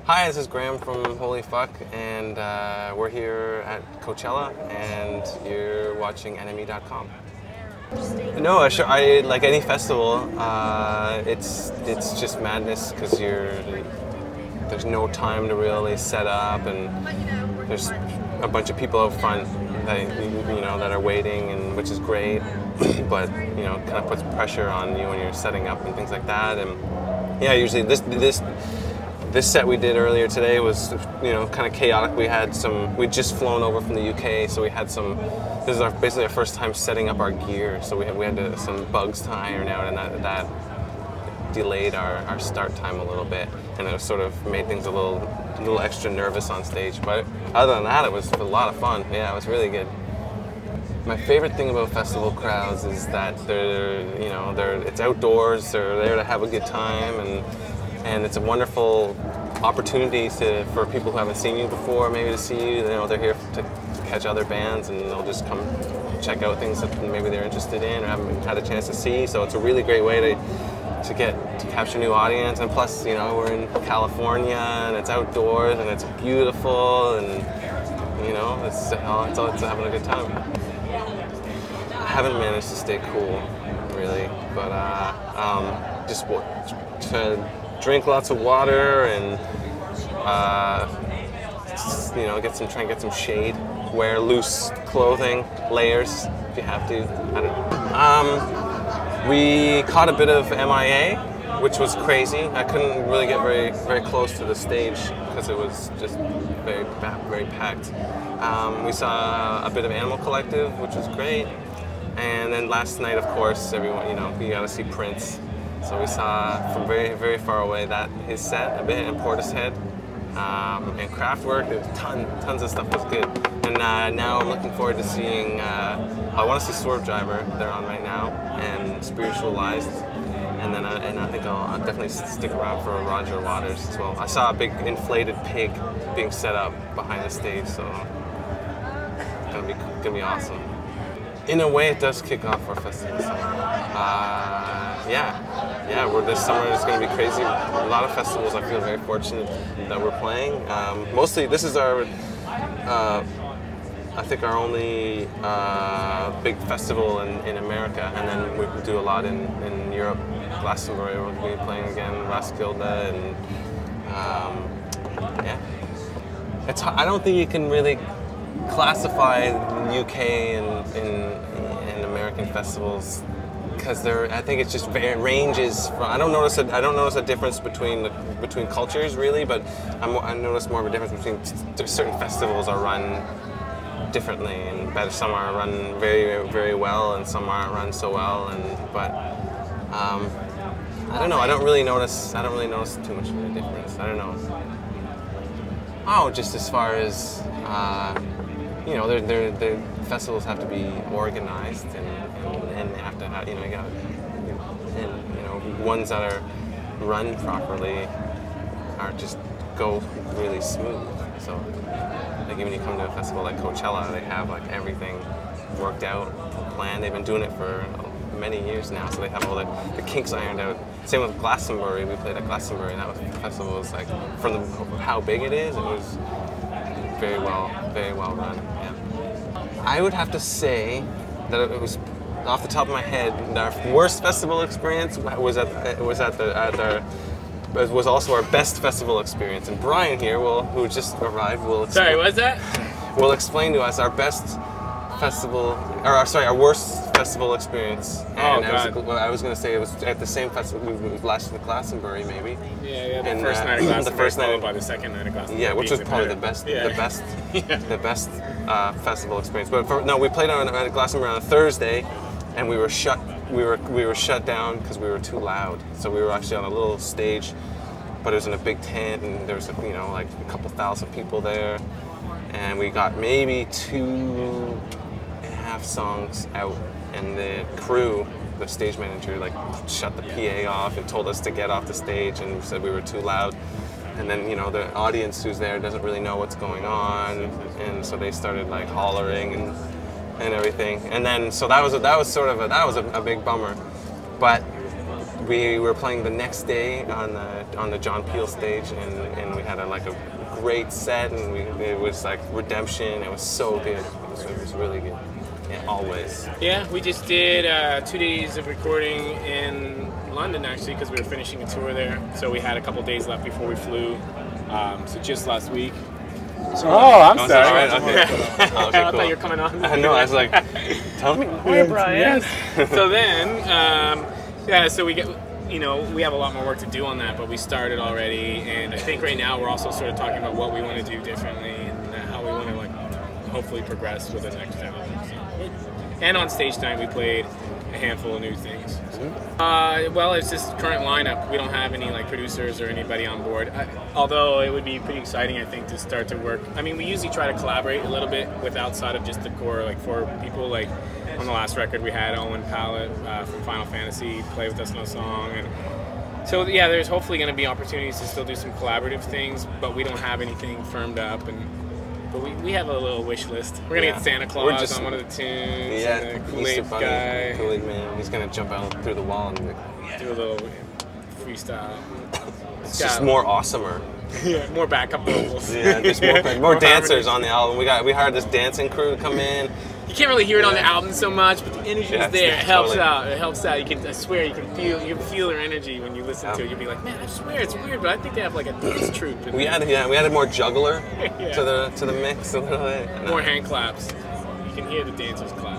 Hi, this is Graham from Holy Fuck, and we're here at Coachella, and you're watching NME.com. No, I like any festival. It's just madness because there's no time to really set up, and there's a bunch of people out front that are waiting, and which is great, but kind of puts pressure on you when you're setting up and things like that. And yeah, usually this set we did earlier today was, kind of chaotic. We'd just flown over from the UK, so we had this is basically our first time setting up our gear. So we had some bugs to iron out, and that delayed our start time a little bit, and it sort of made things a little extra nervous on stage. But other than that, it was a lot of fun. Yeah, it was really good. My favorite thing about festival crowds is that it's outdoors. They're there to have a good time, and it's a wonderful opportunity for people who haven't seen you before, maybe to see you. They're here to catch other bands, and they'll just come check out things that maybe they're interested in or haven't had a chance to see. So it's a really great way to capture a new audience. And plus, we're in California, and it's outdoors, and it's beautiful, and it's having a good time. I haven't managed to stay cool, really, but just to drink lots of water and try and get some shade. Wear loose clothing, layers if you have to. I don't know. We caught a bit of MIA, which was crazy. I couldn't really get very very close to the stage because it was just very packed. We saw a bit of Animal Collective, which was great. And then last night, of course, everyone, you got to see Prince. So we saw from very, very far away his set a bit in Portishead, and Kraftwerk. Tons of stuff was good. And now I'm looking forward to seeing. I want to see Swervedriver. They're on right now, and Spiritualized. And then I think I'll definitely stick around for Roger Waters as well. I saw a big inflated pig being set up behind the stage, so it's gonna be awesome. In a way, it does kick off our festival summer. This summer is going to be crazy. A lot of festivals. I feel very fortunate that we're playing. Mostly, this is our, I think, our only big festival in America, and then we do a lot in Europe. Glastonbury, we're going to be playing again. Roskilde, and I don't think you can really classify the UK and American festivals, because I think it's just ranges. I don't notice a difference between cultures really, but I notice more of a difference between certain festivals are run differently, and some are run very very well, and some aren't run so well. But I don't know. I don't really notice too much of a difference. I don't know. Oh, just as far as the festivals have to be organized, and they have to have, ones that are run properly are just go really smooth. So, like, when you come to a festival like Coachella, they have like everything worked out, planned. They've been doing it for many years now, so they have all the kinks ironed out. Same with Glastonbury. We played at Glastonbury, and the festival was like, from how big it is, it was very well run. Yeah. I would have to say that it was, off the top of my head, our worst festival experience was also our best festival experience. And Brian here, who just arrived, will explain. Sorry, what's that? Will explain to us our worst festival experience. And I was going to say it was at the same festival. We last at Glastonbury, maybe. Yeah. The first night of Glastonbury, the first night, followed by the second night of Glastonbury. Yeah, which was probably the best festival experience. But we played at Glastonbury on a Thursday, and we were shut down because we were too loud. So we were actually on a little stage, but it was in a big tent, and there was like a couple thousand people there, and we got maybe 2.5 songs out, and the crew, the stage manager, like shut the PA off and told us to get off the stage, and said we were too loud. And then the audience who's there doesn't really know what's going on, and so they started like hollering and everything. And then so that was a big bummer. But we were playing the next day on the John Peel stage, and we had a great set, and it was like redemption. It was so good. It was really good. Yeah, always. Yeah, we just did 2 days of recording in London actually because we were finishing a tour there. So we had a couple days left before we flew. So just last week. I'm sorry. All right, okay. Okay, cool. I thought you were coming on. I know. I was like, tell me more, Brian. Yes. So then, so we get. We have a lot more work to do on that, but we started already, and I think right now we're also sort of talking about what we want to do differently and how we want to hopefully progress with the next album. So. And on stage tonight we played a handful of new things. Well, it's just current lineup. We don't have any producers or anybody on board. Although it would be pretty exciting, I think, to start to work. I mean, we usually try to collaborate a little bit with outside of just the core, 4 people. On the last record, we had Owen Pallett from Final Fantasy play with us on a song, and so yeah, there's hopefully going to be opportunities to still do some collaborative things, but we don't have anything firmed up. But we have a little wish list. We're gonna get Santa Claus on one of the tunes. Yeah, and the Kool-Aid guy. Kool-Aid man. He's gonna jump out through the wall and do a little freestyle. It's just more awesomer. Yeah, more backup vocals. Yeah, just more dancers on the album. We hired this dancing crew to come in. You can't really hear it on the album so much, but the energy is there. It helps totally. out. It helps out. I swear, you can feel their energy when you listen to it. You'll be like, man, I swear it's weird, but I think they have a dance troupe. We added more juggler to the mix a little bit. More hand claps. You can hear the dancers clap.